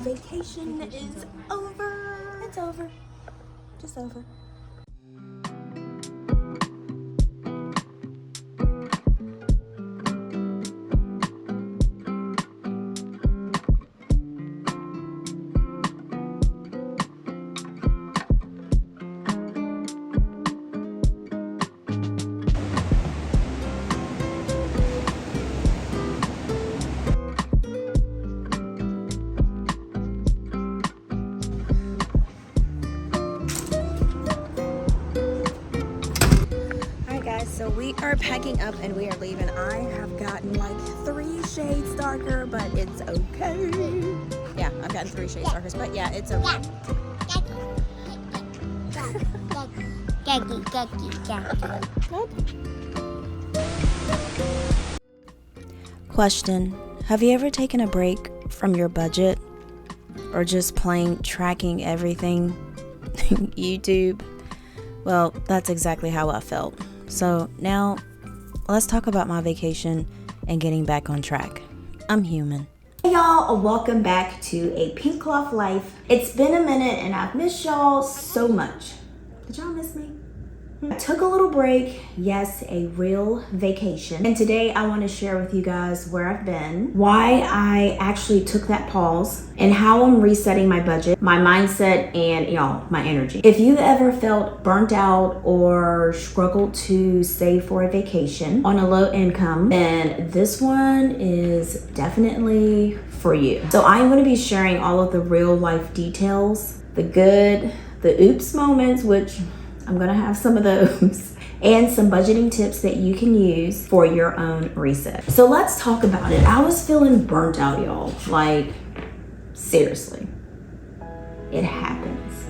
Vacation is over. It's over. Just over. So we are packing up and we are leaving. I have gotten like 3 shades darker, but it's okay. Yeah, I've gotten 3 shades darker, but yeah, it's okay. Question: have you ever taken a break from your budget or just plain tracking everything? YouTube? Well, that's exactly how I felt. So now let's talk about my vacation and getting back on track. I'm human. Hey y'all, welcome back to APinkeClothlife. It's been a minute and I've missed y'all so much. Did y'all miss me? I took a little break, yes, a real vacation. And today I want to share with you guys where I've been, why I actually took that pause, and how I'm resetting my budget, my mindset, and y'all, my energy. If you've ever felt burnt out or struggled to save for a vacation on a low income, then this one is definitely for you. So I'm going to be sharing all of the real life details, the good, the oops moments, which I'm gonna have some of those, and some budgeting tips that you can use for your own reset. So let's talk about it. I was feeling burnt out, y'all. Like, seriously. It happens.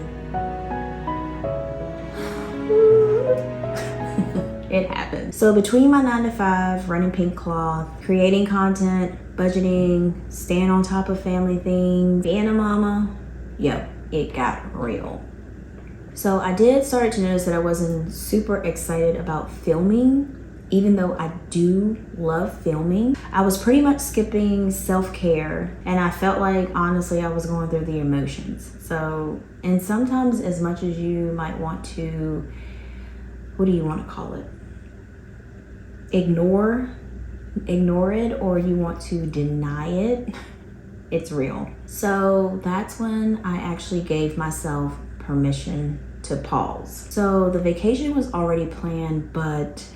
It happens. So between my 9 to 5, running Pink Cloth, creating content, budgeting, staying on top of family things, being a mama, yo, it got real. So I did start to notice that I wasn't super excited about filming, even though I do love filming. I was pretty much skipping self-care, and I felt like, honestly, I was going through the emotions. So, and sometimes as much as you might want to, what do you want to call it? Ignore it, or you want to deny it, it's real. So that's when I actually gave myself permission to pause. So the vacation was already planned, but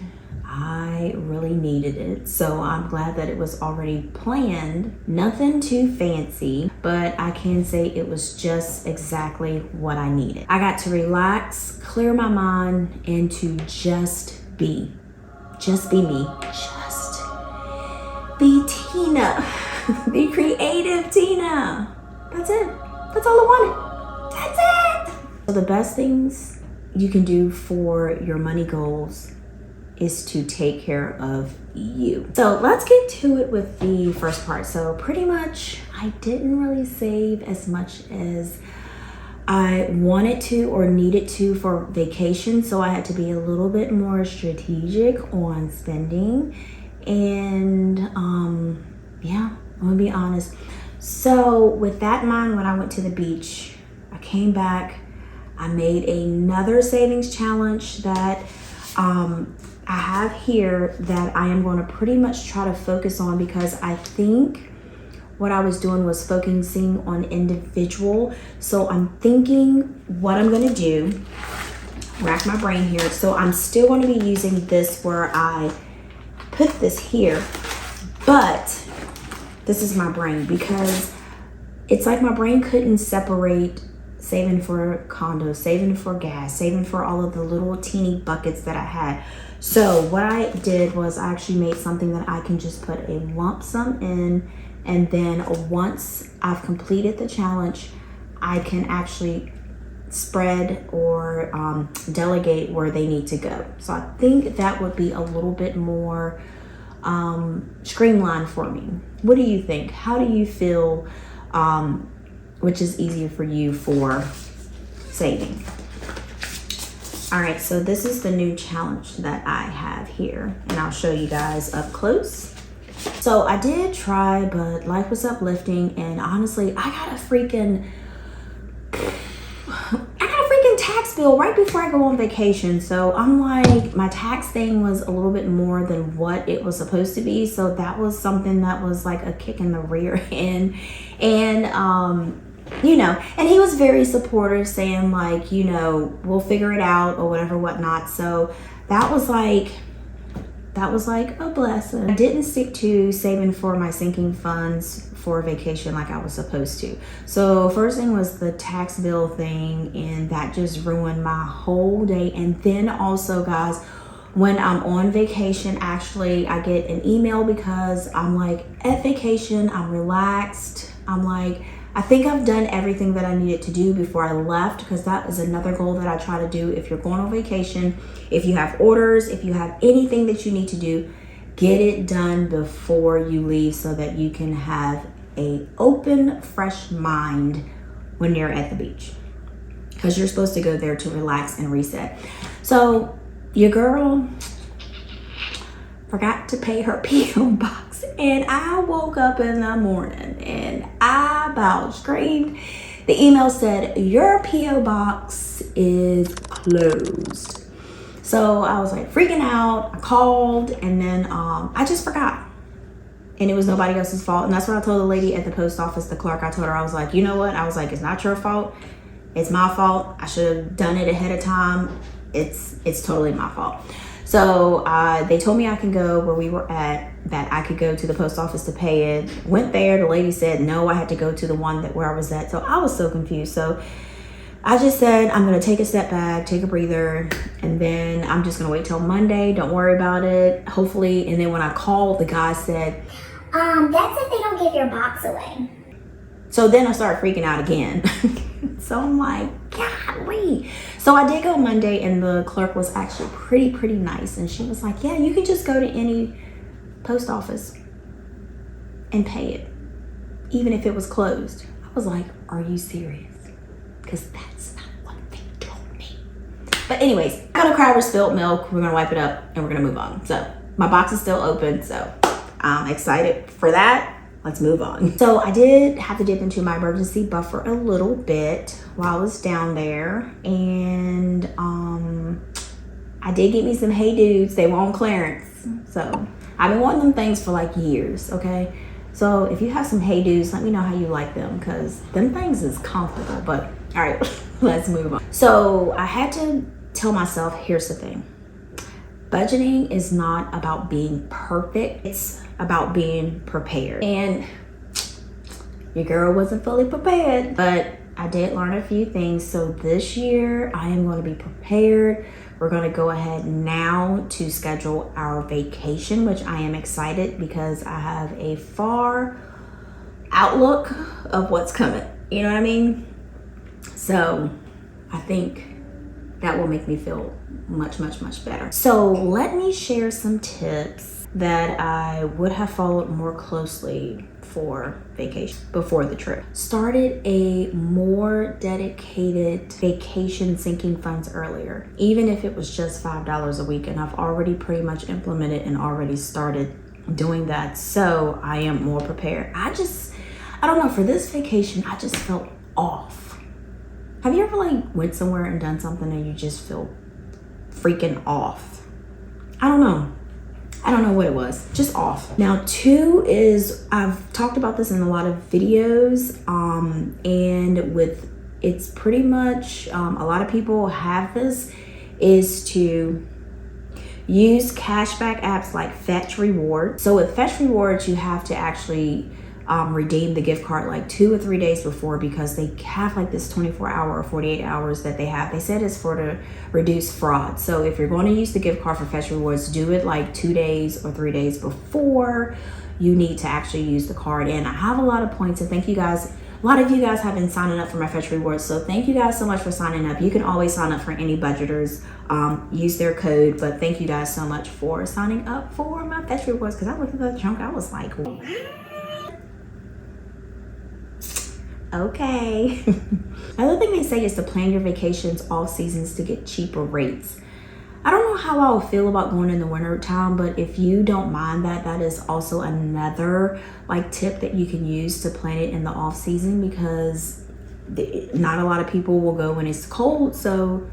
I really needed it. So I'm glad that it was already planned. Nothing too fancy, but I can say it was just exactly what I needed. I got to relax, clear my mind, and to just be. Just be me. Just be Tina. Be creative Tina. That's it. That's all I wanted. That's it. So the best things you can do for your money goals is to take care of you. So let's get to it with the first part. So pretty much I didn't really save as much as I wanted to or needed to for vacation. So I had to be a little bit more strategic on spending. And yeah, I'm gonna be honest. So with that in mind, when I went to the beach, I came back, I made another savings challenge that I have here that I am going to pretty much try to focus on, because I think what I was doing was focusing on individual. So I'm thinking what I'm going to do, rack my brain here. So I'm still going to be using this where I put this here, but this is my brain, because it's like my brain couldn't separate saving for condos, saving for gas, saving for all of the little teeny buckets that I had. So what I did was I actually made something that I can just put a lump sum in, and then once I've completed the challenge, I can actually spread or delegate where they need to go. So I think that would be a little bit more streamlined for me. What do you think? How do you feel? Which is easier for you for saving? All right, so this is the new challenge that I have here, and I'll show you guys up close. So I did try, but life was uplifting, and honestly, I got a freaking tax bill right before I go on vacation. So I'm like, my tax thing was a little bit more than what it was supposed to be. So that was something that was like a kick in the rear end. And you know, and he was very supportive, saying like, you know, we'll figure it out or whatever, whatnot. So that was like a blessing. I didn't stick to saving for my sinking funds for vacation like I was supposed to. So first thing was the tax bill thing, and that just ruined my whole day. And then also, guys, when I'm on vacation, actually I get an email because I'm like at vacation, I'm relaxed. I'm like, I think I've done everything that I needed to do before I left, because that is another goal that I try to do. If you're going on vacation, if you have orders, if you have anything that you need to do, get it done before you leave so that you can have a open, fresh mind when you're at the beach, because you're supposed to go there to relax and reset. So your girl forgot to pay her P.O. box, and I woke up in the morning and I about screamed. The email said, your P.O. box is closed. So I was like freaking out. I called, and then I just forgot, and it was nobody else's fault. And that's what I told the lady at the post office, the clerk. I told her, I was like, you know what? I was like, it's not your fault. It's my fault. I should have done it ahead of time. It's totally my fault. So they told me I can go where we were at, that I could go to the post office to pay it. Went there. The lady said, no, I had to go to the one where I was at. So I was so confused. So I just said, I'm going to take a step back, take a breather, and then I'm just going to wait till Monday. Don't worry about it. Hopefully. And then when I called, the guy said, that's if they don't give your box away. So then I started freaking out again. So I'm like, golly. So I did go Monday, and the clerk was actually pretty nice. And she was like, yeah, you can just go to any post office and pay it, even if it was closed. I was like, are you serious? Because that's not what they told me. But anyways, I got a cry over spilled milk. We're going to wipe it up and we're going to move on. So my box is still open. So I'm excited for that. Let's move on. So I did have to dip into my emergency buffer a little bit while I was down there. And I did get me some Hey Dudes. They were on clearance. So I've been wanting them things for like years, okay? So if you have some Hey Dudes, let me know how you like them, because them things is comfortable. But all right, let's move on. So I had to tell myself, here's the thing. Budgeting is not about being perfect. It's about being prepared. And your girl wasn't fully prepared, but I did learn a few things. So this year I am going to be prepared. We're going to go ahead now to schedule our vacation, which I am excited because I have a far outlook of what's coming. You know what I mean? So I think that will make me feel much better. So let me share some tips that I would have followed more closely for vacation before the trip. Started a more dedicated vacation sinking funds earlier, even if it was just $5 a week. And I've already pretty much implemented and already started doing that. So I am more prepared. I don't know, for this vacation, I just felt off. Have you ever like went somewhere and done something and you just feel freaking off? I don't know what it was, just off. Now 2 is, I've talked about this in a lot of videos, and with, it's pretty much, a lot of people have this, is to use cashback apps like Fetch Rewards. So with Fetch Rewards, you have to actually redeem the gift card like 2 or 3 days before, because they have like this 24-hour or 48 hours that they have. They said it's for to reduce fraud. So if you're going to use the gift card for Fetch Rewards, do it like 2 days or 3 days before you need to actually use the card. And I have a lot of points, and thank you guys. A lot of you guys have been signing up for my Fetch Rewards, so thank you guys so much for signing up. You can always sign up for any budgeters, use their code, but thank you guys so much for signing up for my Fetch Rewards, because I looked at that chunk, I was like, okay. Another thing they say is to plan your vacations all seasons to get cheaper rates. I don't know know how I'll feel about going in the winter time, but if you don't mind that, that is also another like tip that you can use to plan it in the off season, because not a lot of people will go when it's cold, so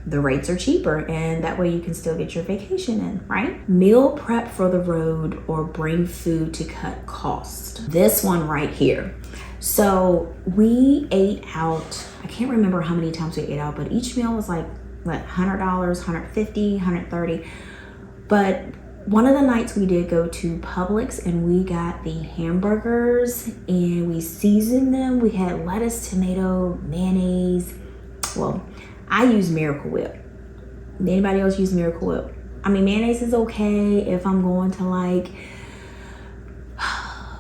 the rates are cheaper, and that way you can still get your vacation in, right? Meal prep for the road or bring food to cut cost. This one right here. So we ate out, I can't remember how many times we ate out, but each meal was like, what, $100, $150, $130. But one of the nights we did go to Publix and we got the hamburgers and we seasoned them. We had lettuce, tomato, mayonnaise. Well, I use Miracle Whip. Anybody else use Miracle Whip? I mean, mayonnaise is okay if I'm going to like,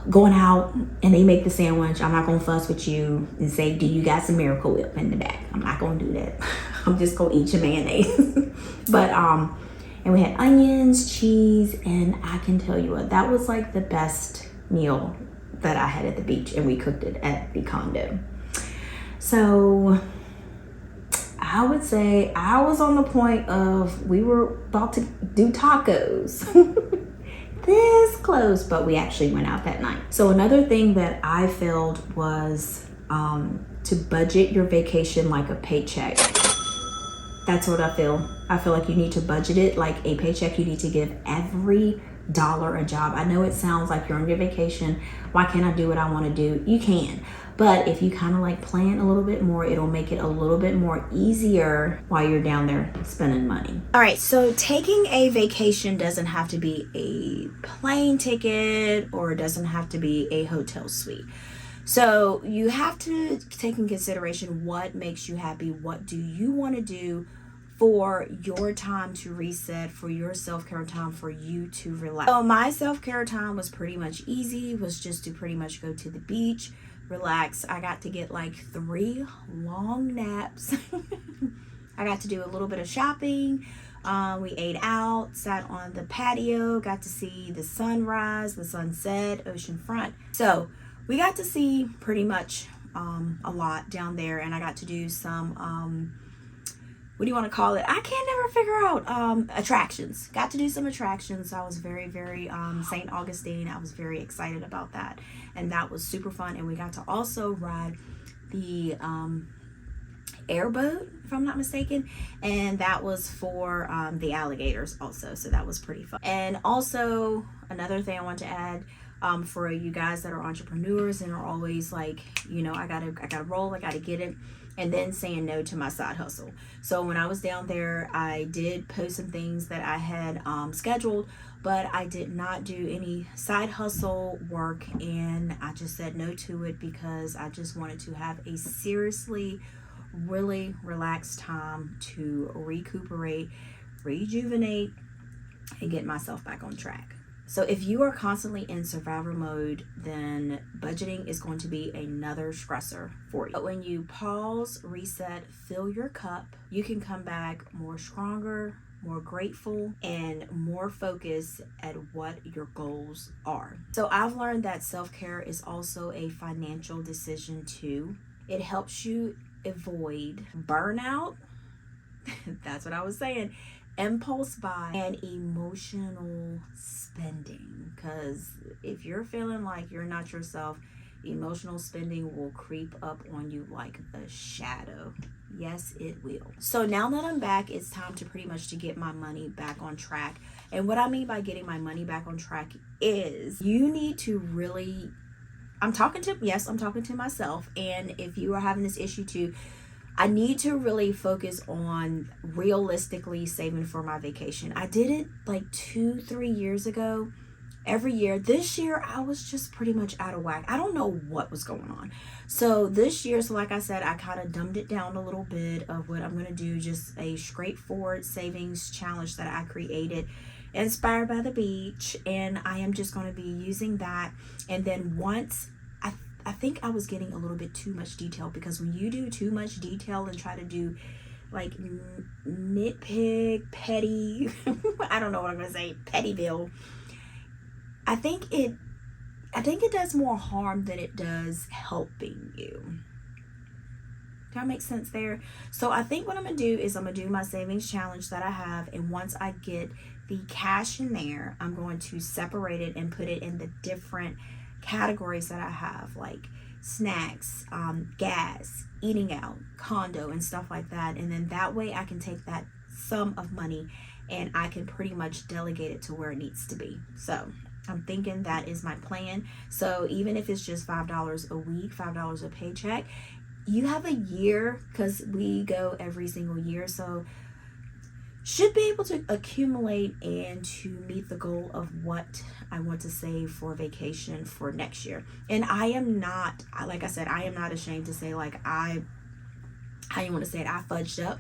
going out and they make the sandwich. I'm not gonna fuss with you and say, do you got some Miracle Whip in the back? I'm not gonna do that. I'm just gonna eat your mayonnaise. But, and we had onions, cheese, and I can tell you what, that was like the best meal that I had at the beach, and we cooked it at the condo. So I would say I was on the point of, we were about to do tacos. This close, but we actually went out that night. So another thing that I failed was to budget your vacation like a paycheck. That's what I feel. I feel like you need to budget it like a paycheck. You need to give every dollar a job. I know it sounds like you're on your vacation. Why can't I do what I want to do? You can. But if you kind of like plan a little bit more, it'll make it a little bit more easier while you're down there spending money. All right, so taking a vacation doesn't have to be a plane ticket, or it doesn't have to be a hotel suite. So you have to take in consideration what makes you happy. What do you want to do for your time to reset, for your self-care time, for you to relax? So my self-care time was pretty much easy, was just to pretty much go to the beach, relax. I got to get like 3 long naps. I got to do a little bit of shopping. We ate out, sat on the patio, got to see the sunrise, the sunset, oceanfront. So we got to see pretty much a lot down there, and I got to do some what do you want to call it? I can't never figure out attractions. Got to do some attractions. I was very St. Augustine. I was very excited about that, and that was super fun. And we got to also ride the airboat, if I'm not mistaken, and that was for the alligators also, so that was pretty fun. And also another thing I want to add, for you guys that are entrepreneurs and are always like, you know, I gotta roll, I gotta get it, and then saying no to my side hustle. So when I was down there, I did post some things that I had scheduled, but I did not do any side hustle work, and I just said no to it because I just wanted to have a seriously really relaxed time to recuperate, rejuvenate, and get myself back on track. So if you are constantly in survivor mode, then budgeting is going to be another stressor for you. But when you pause, reset, fill your cup, you can come back more stronger, more grateful, and more focused at what your goals are. So I've learned that self-care is also a financial decision too. It helps you avoid burnout. That's what I was saying. Impulse buy and emotional spending, because if you're feeling like you're not yourself, emotional spending will creep up on you like a shadow. Yes, it will. So now that I'm back, it's time to pretty much to get my money back on track. And what I mean by getting my money back on track is you need to really, I'm talking to myself, and if you are having this issue too, I need to really focus on realistically saving for my vacation. I did it like 2-3 years ago. Every year. This year, I was just pretty much out of whack. I don't know what was going on. So this year, so like I said, I kind of dumbed it down a little bit of what I'm going to do. Just a straightforward savings challenge that I created, inspired by the beach. And I am just going to be using that. And then once I think I was getting a little bit too much detail, because when you do too much detail and try to do like nitpick, petty, I don't know what I'm going to say, pettyville, I think it does more harm than it does helping you. That makes sense there. So I think what I'm gonna do is I'm gonna do my savings challenge that I have, and once I get the cash in there, I'm going to separate it and put it in the different categories that I have, like snacks, gas, eating out, condo, and stuff like that. And then that way I can take that sum of money and I can pretty much delegate it to where it needs to be. So I'm thinking that is my plan. So even if it's just $5 a week, $5 a paycheck, you have a year, because we go every single year, so should be able to accumulate and to meet the goal of what I want to save for vacation for next year. And I am not, like I said, I am not ashamed to say, like, I fudged up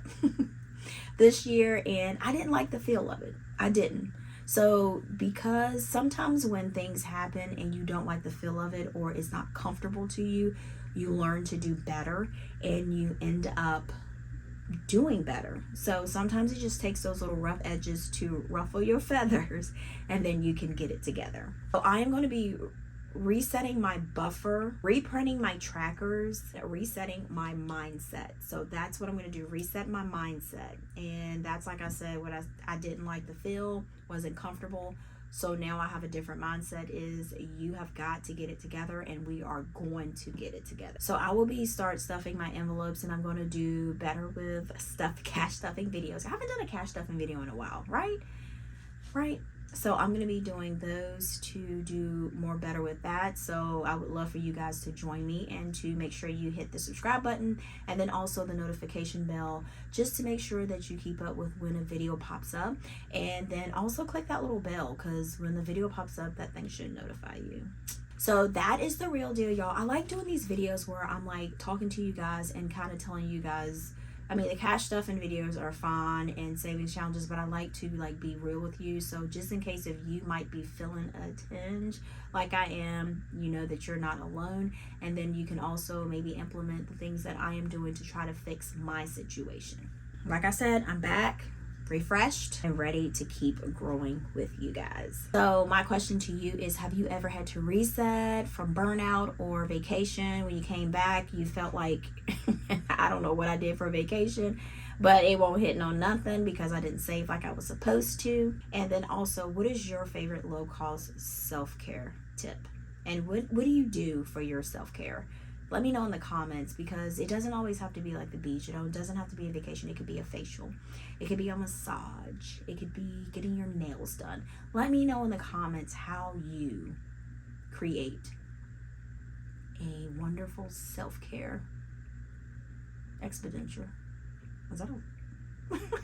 this year and I didn't like the feel of it. I didn't. So because sometimes when things happen and you don't like the feel of it, or it's not comfortable to you, you learn to do better and you end up doing better. So sometimes it just takes those little rough edges to ruffle your feathers, and then you can get it together. So I am going to be resetting my buffer, reprinting my trackers, resetting my mindset. So that's what I'm going to do, reset my mindset. And that's, like I said, what I didn't like the feel, wasn't comfortable. So now I have a different mindset, is you have got to get it together, and we are going to get it together. So I will be start stuffing my envelopes, and I'm going to do better with cash stuffing videos. I haven't done a cash stuffing video in a while, right? So I'm going to be doing those to do more better with that. So I would love for you guys to join me and to make sure you hit the subscribe button and then also the notification bell, just to make sure that you keep up with when a video pops up. And then also click that little bell, because when the video pops up, that thing should notify you. So that is the real deal, y'all. I like doing these videos where I'm like talking to you guys and kind of telling you guys, I mean, the cash stuffing videos are fun and savings challenges, but I like to be real with you. So just in case if you might be feeling a tinge like I am, you know that you're not alone. And then you can also maybe implement the things that I am doing to try to fix my situation. Like I said, I'm back, refreshed, and ready to keep growing with you guys. So my question to you is, have you ever had to reset from burnout or vacation? When you came back, you felt like I don't know what I did for vacation, but it won't hit no nothing because I didn't save like I was supposed to. And then also, what is your favorite low-cost self-care tip? And what do you do for your self-care? Let me know in the comments, because it doesn't always have to be like the beach. It doesn't have to be a vacation. It could be a facial. It could be a massage. It could be getting your nails done. Let me know in the comments how you create a wonderful self-care expenditure.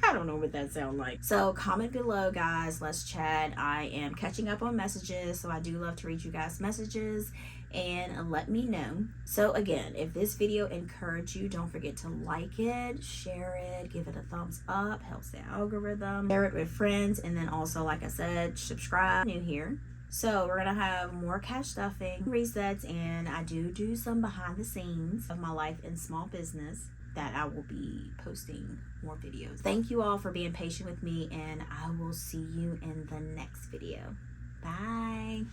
I don't know what that sounds like. So comment below, guys. Let's chat. I am catching up on messages, so I do love to read you guys' messages, and let me know. So again, if this video encouraged you, don't forget to like it, share it, give it a thumbs up, helps the algorithm, share it with friends, and then also, like I said, subscribe. New here. So we're gonna have more cash stuffing resets, and I do some behind the scenes of my life in small business that I will be posting more videos. Thank you all for being patient with me, and I will see you in the next video. Bye.